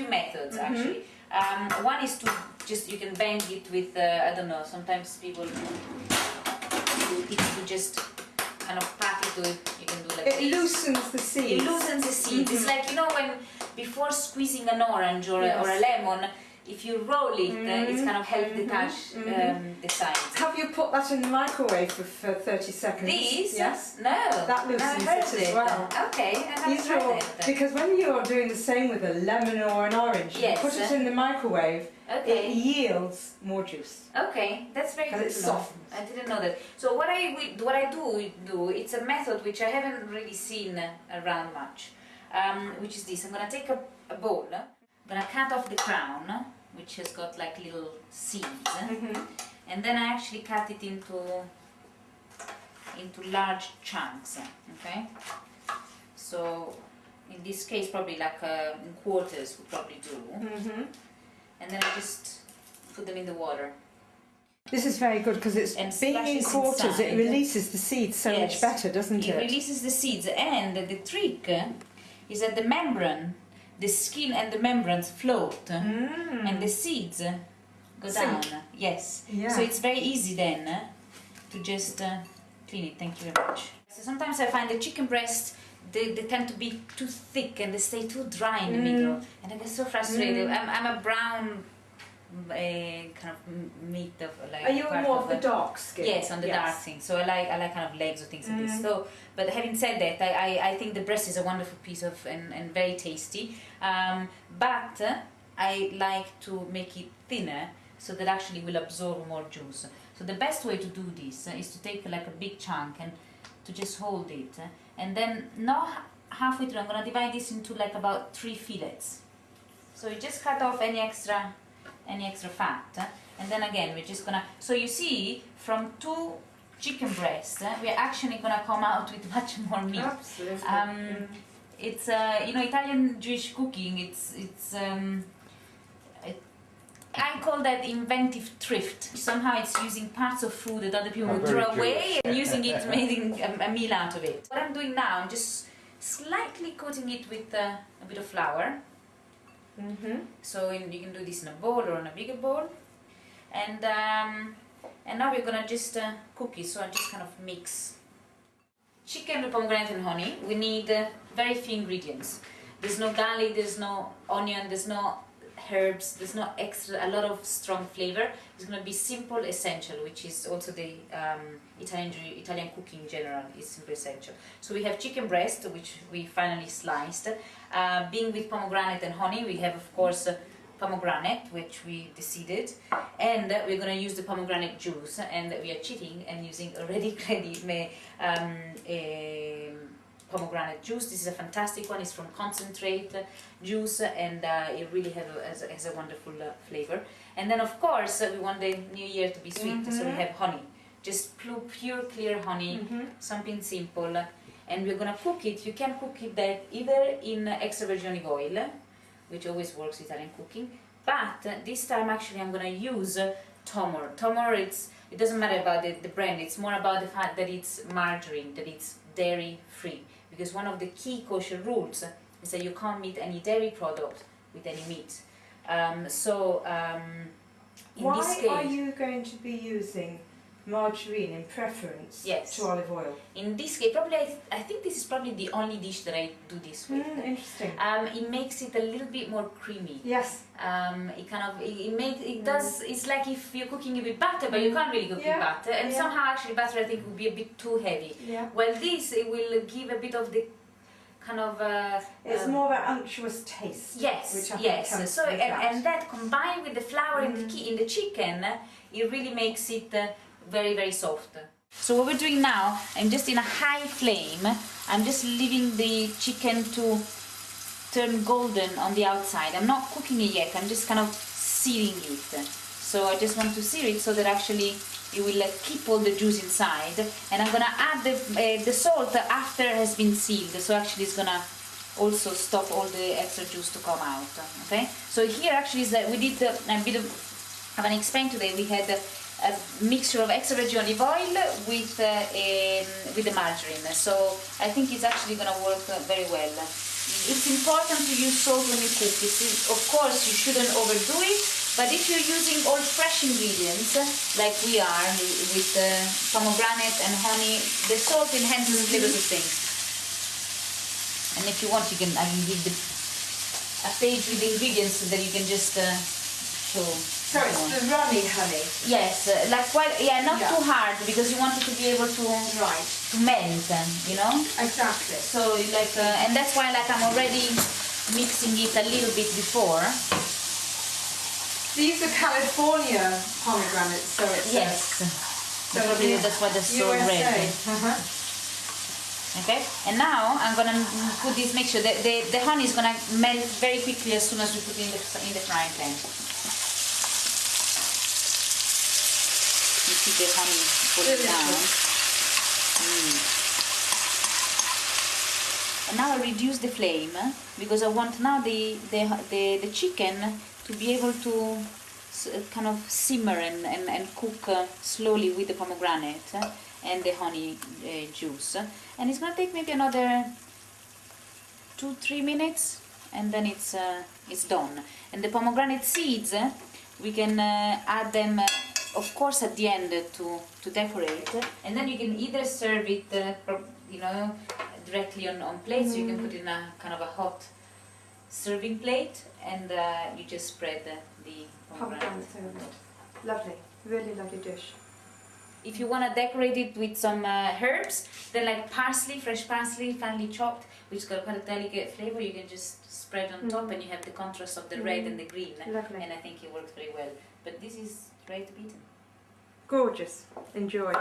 few methods actually. One is to just, you can bang it with, I don't know, sometimes people do it to just kind of pat it, you can do like it this. loosens the seeds. It loosens the seeds. It's like, you know, when before squeezing an orange or a lemon, if you roll it, it's kind of help detach the sides. Have you put that in the microwave for 30 seconds? These? Yes. No. That loosens it as well. Okay, I haven't tried it. Because when you're doing the same with a lemon or an orange, you put it in the microwave, it yields more juice. Okay, that's very good to know. Softens. I didn't know that. So what I do, it's a method which I haven't really seen around much, which is this. I'm going to take a bowl, I'm going to cut off the crown, which has got like little seeds, and then I actually cut it into large chunks, okay? So in this case probably like in quarters would probably do, and then I just put them in the water. This is very good because it's being in quarters, it releases the seeds so much better, doesn't it? It releases the seeds, and the trick is that the membrane, the skin and the membranes float, and the seeds go down. Yes. Yeah. So it's very easy then to just clean it. Thank you very much. So sometimes I find the chicken breasts, they tend to be too thick and they stay too dry in the middle, and I get so frustrated. I'm a brown kind of meat of like. Are you more of the dark skin? Yes, on the dark thing. So I like kind of legs or things like this. So, but having said that, I think the breast is a wonderful piece of and very tasty. But I like to make it thinner so that actually will absorb more juice. So the best way to do this is to take like a big chunk and to just hold it, and then not halfway through. I'm gonna divide this into like about 3 fillets. So you just cut off any extra fat, and then again we're just gonna, so you see from 2 chicken breasts we're actually gonna come out with much more meat. Absolutely. It's you know, Italian Jewish cooking, it's I call that inventive thrift. Somehow it's using parts of food that other people would throw away and using it, making a meal out of it. What I'm doing now, I'm just slightly coating it with a bit of flour. So you can do this in a bowl or in a bigger bowl, and now we're gonna just cook it. So I just kind of mix chicken with pomegranate and honey. We need very few ingredients. There's no garlic, there's no onion, there's no herbs, there's no a lot of strong flavor. It's going to be simple, essential, which is also the Italian cooking in general is simple, essential. So we have chicken breast, which we finally sliced. Being with pomegranate and honey, we have of course pomegranate, which we deseeded, and we're going to use the pomegranate juice, and we are cheating and using already ready pomegranate juice. This is a fantastic one. It's from concentrate juice, and it really has a wonderful flavor. And then of course we want the new year to be sweet, so we have honey, just pure clear honey, something simple. And we're gonna cook it. You can cook it that either in extra virgin olive oil, which always works Italian cooking, but this time actually I'm gonna use Tomor. Tomor, it doesn't matter about the brand, it's more about the fact that it's margarine, that it's dairy free. Because one of the key kosher rules is that you can't meet any dairy product with any meat. In this case, are you going to be using margarine in preference to olive oil? In this case, probably I think this is probably the only dish that I do this with. Interesting. It makes it a little bit more creamy. Yes. It's like if you're cooking it with butter, but you can't really cook with butter, and somehow actually butter I think would be a bit too heavy. Well, this it will give a bit of the kind of it's more of an unctuous taste. Yes, which I yes. think So and that combined with the flour in the chicken, it really makes it very, very soft. So what we're doing now, I'm just in a high flame. I'm just leaving the chicken to turn golden on the outside. I'm not cooking it yet. I'm just kind of searing it. So I just want to sear it so that actually it will keep all the juice inside. And I'm gonna add the salt after it has been sealed. So actually it's gonna also stop all the extra juice to come out. Okay. So here actually is that we did a bit of an experiment today. We had a mixture of extra virgin olive oil with the margarine. So I think it's actually gonna work very well. it's important to use salt when you cook. Of course, you shouldn't overdo it, but if you're using all fresh ingredients, like we are, with pomegranate and honey, the salt enhances the flavors of things. And if you want, I can give a page with the ingredients so that you can just show. So it's the runny honey? Yes, like not too hard, because you want it to be able to melt, you know? Exactly. So like, and that's why like I'm already mixing it a little bit before. These are California pomegranates, so it's so probably that's why they're so red. Okay, and now I'm gonna put this mixture. The honey is gonna melt very quickly as soon as we put it in the frying pan. You see the honey pulling down. And now I reduce the flame because I want now the chicken to be able to kind of simmer and cook slowly with the pomegranate and the honey juice. And it's going to take maybe another 2-3 minutes, and then it's done. And the pomegranate seeds, we can add them, of course, at the end to decorate. And then you can either serve it, directly on plates. You can put it in a kind of a hot serving plate, and you just spread the pomegranate. Lovely, really lovely dish. If you want to decorate it with some herbs, then like parsley, fresh parsley, finely chopped, which has got quite a delicate flavor, you can just spread on top, and you have the contrast of the red and the green. Lovely. And I think it works very well. But this is ready to be eaten. Gorgeous. Enjoy.